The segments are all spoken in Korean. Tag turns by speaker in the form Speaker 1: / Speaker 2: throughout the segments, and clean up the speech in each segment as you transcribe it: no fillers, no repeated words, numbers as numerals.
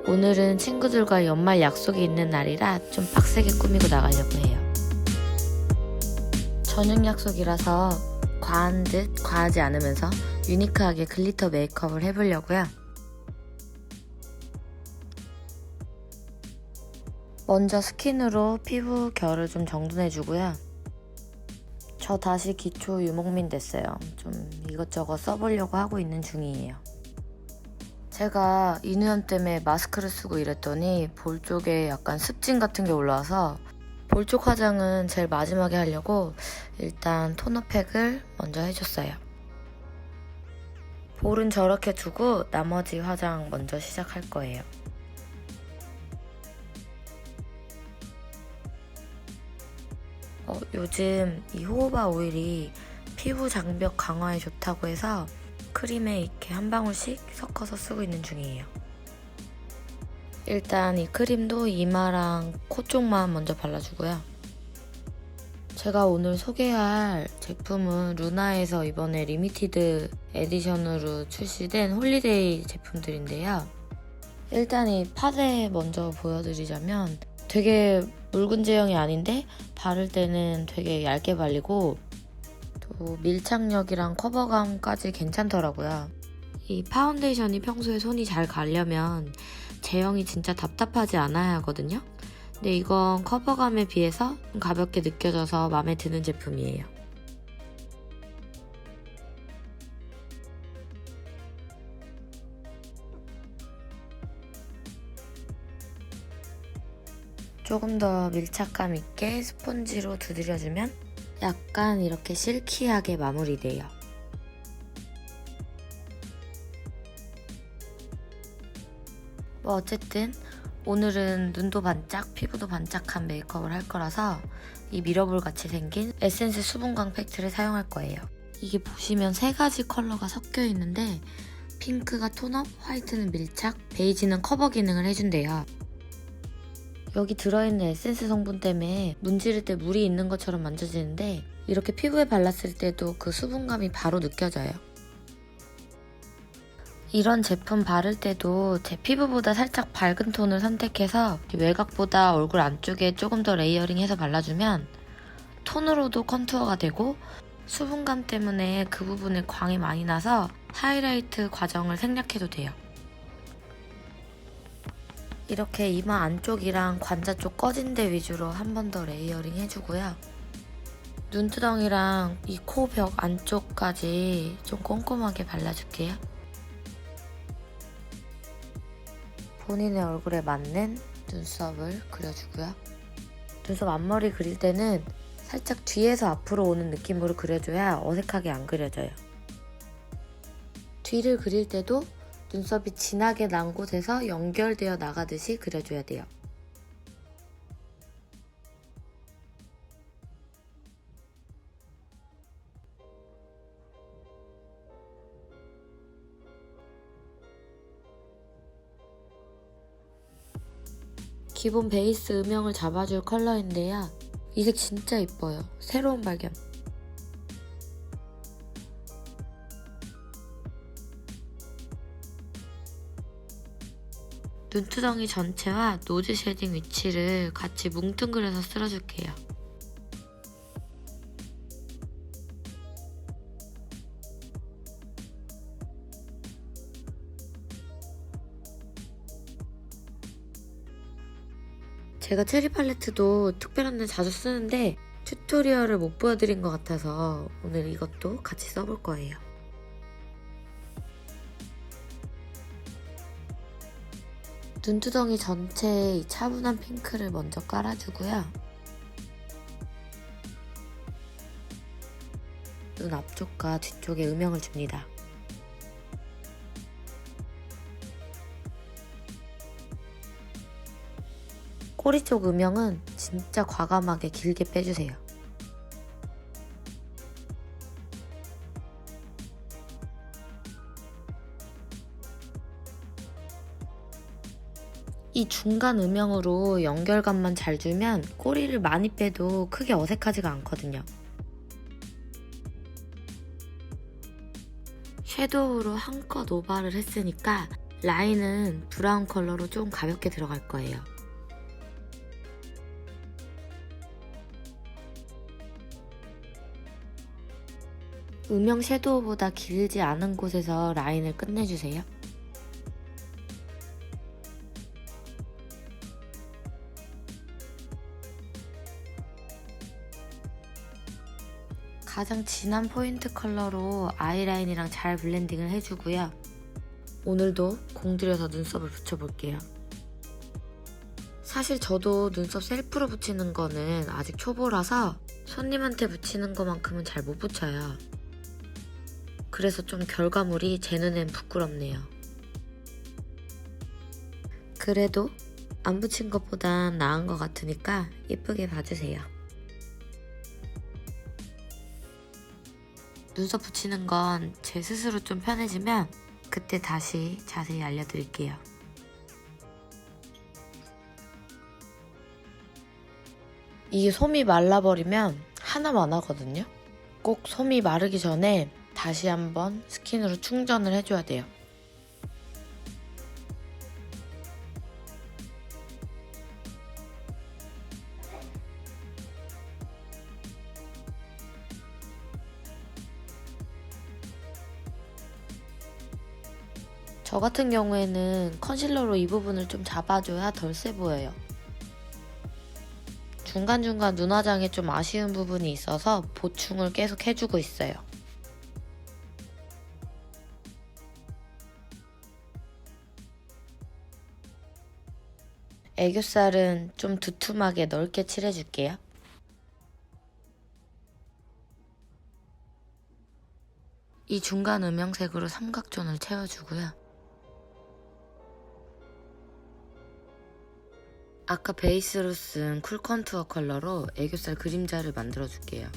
Speaker 1: 오늘은 친구들과 연말 약속이 있는 날이라 좀 빡세게 꾸미고 나가려고 해요. 저녁 약속이라서 과한 듯 과하지 않으면서 유니크하게 글리터 메이크업을 해보려고요. 먼저 스킨으로 피부 결을 좀 정돈해주고요. 저 다시 기초 유목민 됐어요. 좀 이것저것 써보려고 하고 있는 중이에요. 제가 인후염 때문에 마스크를 쓰고 이랬더니 볼 쪽에 약간 습진 같은 게 올라와서 볼 쪽 화장은 제일 마지막에 하려고 일단 토너팩을 먼저 해줬어요. 볼은 저렇게 두고 나머지 화장 먼저 시작할 거예요. 요즘 이 호호바 오일이 피부 장벽 강화에 좋다고 해서 크림에 이렇게 한 방울씩 섞어서 쓰고 있는 중이에요. 일단 이 크림도 이마랑 코 쪽만 먼저 발라주고요. 제가 오늘 소개할 제품은 루나에서 이번에 리미티드 에디션으로 출시된 홀리데이 제품들인데요. 일단 이 파데 먼저 보여드리자면 되게 묽은 제형이 아닌데 바를 때는 되게 얇게 발리고 또 밀착력이랑 커버감까지 괜찮더라고요. 이 파운데이션이 평소에 손이 잘 가려면 제형이 진짜 답답하지 않아야 하거든요. 근데 이건 커버감에 비해서 좀 가볍게 느껴져서 마음에 드는 제품이에요. 조금 더 밀착감 있게 스펀지로 두드려주면 약간 이렇게 실키하게 마무리돼요. 뭐 어쨌든 오늘은 눈도 반짝, 피부도 반짝한 메이크업을 할 거라서 이 미러볼 같이 생긴 에센스 수분광 팩트를 사용할 거예요. 이게 보시면 세 가지 컬러가 섞여 있는데 핑크가 톤업, 화이트는 밀착, 베이지는 커버 기능을 해준대요. 여기 들어있는 에센스 성분 때문에 문지를 때 물이 있는 것처럼 만져지는데 이렇게 피부에 발랐을 때도 그 수분감이 바로 느껴져요. 이런 제품 바를 때도 제 피부보다 살짝 밝은 톤을 선택해서 외곽보다 얼굴 안쪽에 조금 더 레이어링해서 발라주면 톤으로도 컨투어가 되고 수분감 때문에 그 부분에 광이 많이 나서 하이라이트 과정을 생략해도 돼요. 이렇게 이마 안쪽이랑 관자 쪽 꺼진 데 위주로 한 번 더 레이어링 해주고요. 눈두덩이랑 이 코 벽 안쪽까지 좀 꼼꼼하게 발라줄게요. 본인의 얼굴에 맞는 눈썹을 그려주고요. 눈썹 앞머리 그릴 때는 살짝 뒤에서 앞으로 오는 느낌으로 그려줘야 어색하게 안 그려져요. 뒤를 그릴 때도 눈썹이 진하게 난 곳에서 연결되어 나가듯이 그려줘야 돼요. 기본 베이스 음영을 잡아줄 컬러인데요. 이 색 진짜 이뻐요. 새로운 발견. 눈두덩이 전체와 노즈 쉐딩 위치를 같이 뭉뚱그려서 쓸어줄게요. 제가 체리 팔레트도 특별한 날 자주 쓰는데 튜토리얼을 못 보여드린 것 같아서 오늘 이것도 같이 써볼 거예요. 눈두덩이 전체에 이 차분한 핑크를 먼저 깔아주고요. 눈 앞쪽과 뒤쪽에 음영을 줍니다. 꼬리 쪽 음영은 진짜 과감하게 길게 빼주세요. 이 중간 음영으로 연결감만 잘 주면 꼬리를 많이 빼도 크게 어색하지가 않거든요. 섀도우로 한껏 오버를 했으니까 라인은 브라운 컬러로 좀 가볍게 들어갈 거예요. 음영 섀도우보다 길지 않은 곳에서 라인을 끝내주세요. 가장 진한 포인트 컬러로 아이라인이랑 잘 블렌딩을 해주고요. 오늘도 공들여서 눈썹을 붙여볼게요. 사실 저도 눈썹 셀프로 붙이는 거는 아직 초보라서 손님한테 붙이는 것만큼은 잘 못 붙여요. 그래서 좀 결과물이 제 눈엔 부끄럽네요. 그래도 안 붙인 것보단 나은 것 같으니까 예쁘게 봐주세요. 눈썹 붙이는 건 제 스스로 좀 편해지면 그때 다시 자세히 알려드릴게요. 이게 솜이 말라버리면 하나만 하거든요. 꼭 솜이 마르기 전에 다시 한번 스킨으로 충전을 해줘야 돼요. 저 같은 경우에는 컨실러로 이 부분을 좀 잡아줘야 덜 세 보여요. 중간중간 눈화장에 좀 아쉬운 부분이 있어서 보충을 계속 해주고 있어요. 애교살은 좀 두툼하게 넓게 칠해줄게요. 이 중간 음영색으로 삼각존을 채워주고요. 아까 베이스로 쓴 쿨 컨투어 컬러로 애교살 그림자를 만들어줄게요.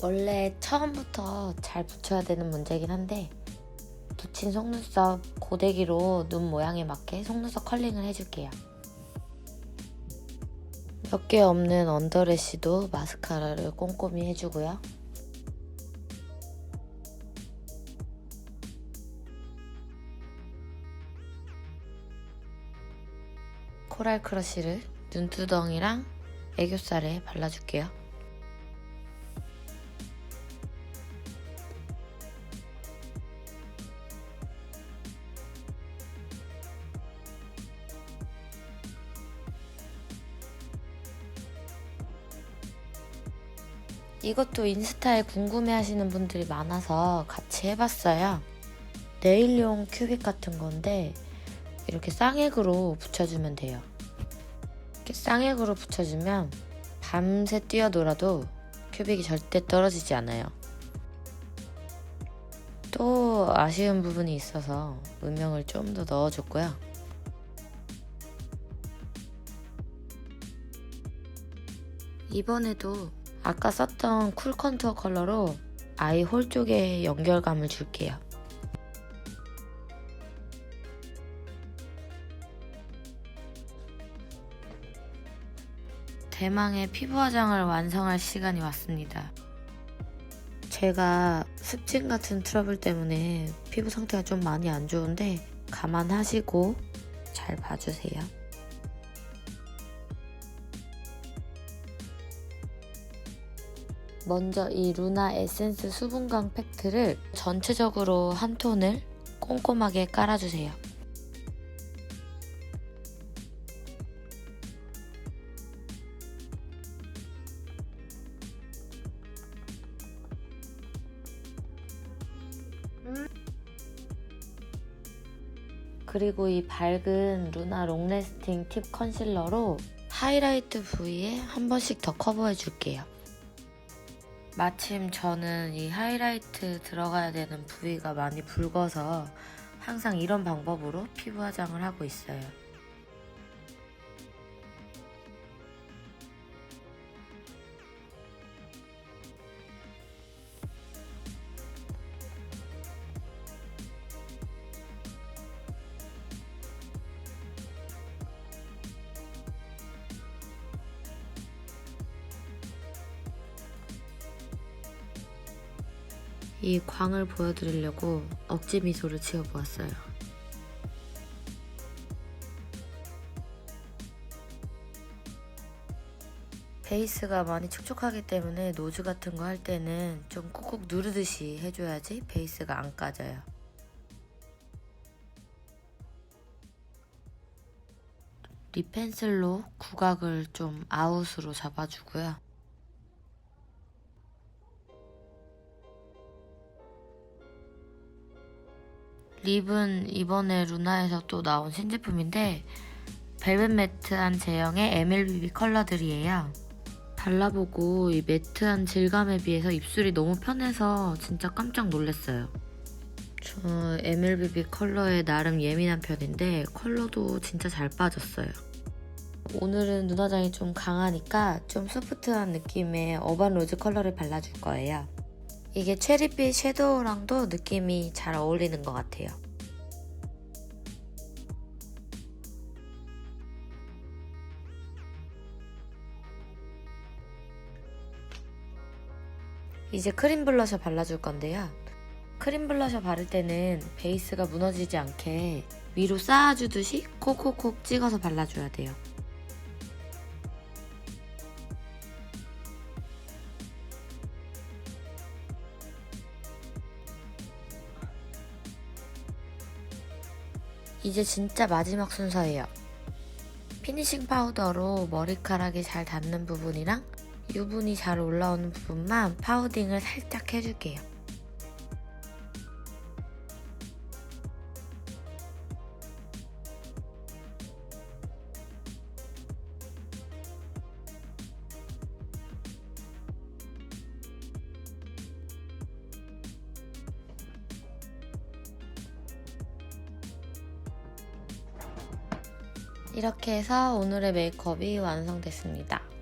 Speaker 1: 원래 처음부터 잘 붙여야 되는 문제긴 한데 붙인 속눈썹 고데기로 눈 모양에 맞게 속눈썹 컬링을 해줄게요. 몇 개 없는 언더래쉬도 마스카라를 꼼꼼히 해주고요. 코랄 크러쉬를 눈두덩이랑 애교살에 발라줄게요. 이것도 인스타에 궁금해하시는 분들이 많아서 같이 해봤어요. 네일용 큐빅 같은 건데 이렇게 쌍액으로 붙여주면 돼요. 이렇게 쌍액으로 붙여주면 밤새 뛰어놀아도 큐빅이 절대 떨어지지 않아요. 또 아쉬운 부분이 있어서 음영을 좀 더 넣어줬고요. 이번에도 아까 썼던 쿨 컨투어 컬러로 아이 홀 쪽에 연결감을 줄게요. 대망의 피부 화장을 완성할 시간이 왔습니다. 제가 습진 같은 트러블 때문에 피부 상태가 좀 많이 안 좋은데 감안하시고 잘 봐주세요. 먼저 이 루나 에센스 수분광 팩트를 전체적으로 한 톤을 꼼꼼하게 깔아주세요. 그리고 이 밝은 루나 롱래스팅 팁 컨실러로 하이라이트 부위에 한 번씩 더 커버해 줄게요. 마침 저는 이 하이라이트 들어가야 되는 부위가 많이 붉어서 항상 이런 방법으로 피부 화장을 하고 있어요. 이 광을 보여드리려고 억지 미소를 지어보았어요. 베이스가 많이 촉촉하기 때문에 노즈 같은 거 할 때는 좀 꾹꾹 누르듯이 해줘야지 베이스가 안 까져요. 립 펜슬로 구각을 좀 아웃으로 잡아주고요. 립은 이번에 루나에서 또 나온 신제품인데 벨벳 매트한 제형의 MLBB 컬러들이에요. 발라보고 이 매트한 질감에 비해서 입술이 너무 편해서 진짜 깜짝 놀랐어요. 저 MLBB 컬러에 나름 예민한 편인데 컬러도 진짜 잘 빠졌어요. 오늘은 눈화장이 좀 강하니까 좀 소프트한 느낌의 어반 로즈 컬러를 발라줄 거예요. 이게 체리빛 섀도우랑도 느낌이 잘 어울리는 것 같아요. 이제 크림 블러셔 발라줄 건데요. 크림 블러셔 바를 때는 베이스가 무너지지 않게 위로 쌓아주듯이 콕콕콕 찍어서 발라줘야 돼요. 이제 진짜 마지막 순서예요. 피니싱 파우더로 머리카락이 잘 닿는 부분이랑 유분이 잘 올라오는 부분만 파우딩을 살짝 해줄게요. 이렇게 해서 오늘의 메이크업이 완성됐습니다.